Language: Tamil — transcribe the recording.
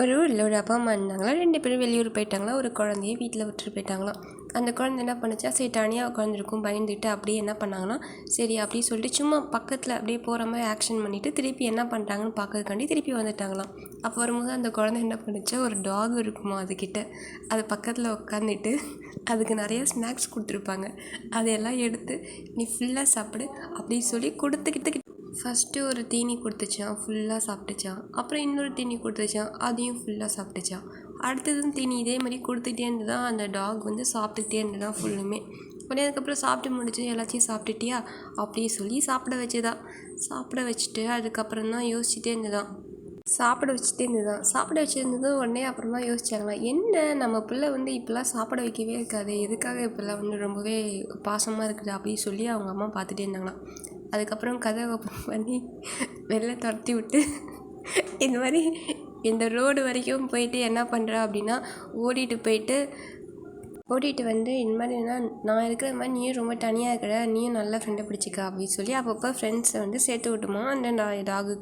ஒரு ஊரில் ஒரு அப்பா அம்மா இருந்தாங்களா. 2 பேரும் வெளியூர் போயிட்டாங்களா. ஒரு குழந்தைய வீட்டில் விட்டுட்டு போயிட்டாங்களாம். அந்த குழந்தை என்ன பண்ணுச்சா, சரி தனியாக உட்காந்துருக்கும் பயந்துட்டு அப்படியே என்ன பண்ணாங்கன்னா, சரி அப்படின்னு சொல்லிட்டு சும்மா பக்கத்தில் அப்படியே போகிற மாதிரி ஆக்ஷன் பண்ணிவிட்டு திருப்பி என்ன பண்ணுறாங்கன்னு பார்க்கறதுக்காண்டி திருப்பி வந்துட்டாங்களாம். அப்போ வரும்போது அந்த குழந்தை என்ன பண்ணுச்சா, ஒரு டாக் இருக்குமா அதுக்கிட்ட, அது பக்கத்தில் உட்காந்துட்டு அதுக்கு நிறைய ஸ்நாக்ஸ் கொடுத்துருப்பாங்க. அதையெல்லாம் எடுத்து நீ ஃபுல்லாக சாப்பிடு அப்படின்னு சொல்லி கொடுத்துக்கிட்டு ஃபஸ்ட்டு ஒரு தீனி கொடுத்துச்சான், ஃபுல்லாக சாப்பிட்டுச்சான். அப்புறம் இன்னொரு தீனி கொடுத்துச்சான், அதையும் ஃபுல்லாக சாப்பிட்டுச்சான். அடுத்ததும் தீனி இதே மாதிரி கொடுத்துட்டே இருந்து தான் அந்த டாக் வந்து சாப்பிட்டுக்கிட்டே இருந்ததான் ஃபுல்லுமே. உடனே அதுக்கப்புறம் சாப்பிட்டு முடிச்சு எல்லாத்தையும் சாப்பிட்டுட்டியா அப்படி சொல்லி சாப்பிட வச்சுதான். சாப்பிட வச்சுட்டு அதுக்கப்புறம் தான் யோசிச்சுட்டே இருந்ததான். சாப்பிட வச்சுருந்ததும் உடனே அப்புறமா யோசிச்சாங்களாம், என்ன நம்ம பிள்ளை வந்து இப்போல்லாம் சாப்பிட வைக்கவே இருக்காது, எதுக்காக இப்போல்லாம் வந்து ரொம்பவே பாசமாக இருக்குது அப்படின்னு சொல்லி அவங்க அம்மா பார்த்துட்டே இருந்தாங்களாம். அதுக்கப்புறம் கதவை ஓப்பன் பண்ணி வெளில துரத்தி விட்டு இந்த மாதிரி இந்த ரோடு வரைக்கும் போயிட்டு என்ன பண்ணுறா அப்படின்னா, ஓடிட்டு வந்து இந்த மாதிரினா நான் இருக்கிற மாதிரி நீயும் ரொம்ப தனியாக இருக்கிற, நீயும் நல்லா ஃப்ரெண்டை பிடிச்சிக்க அப்படின்னு சொல்லி அப்பப்போ ஃப்ரெண்ட்ஸை வந்து சேர்த்து விட்டுமா அந்த டாகு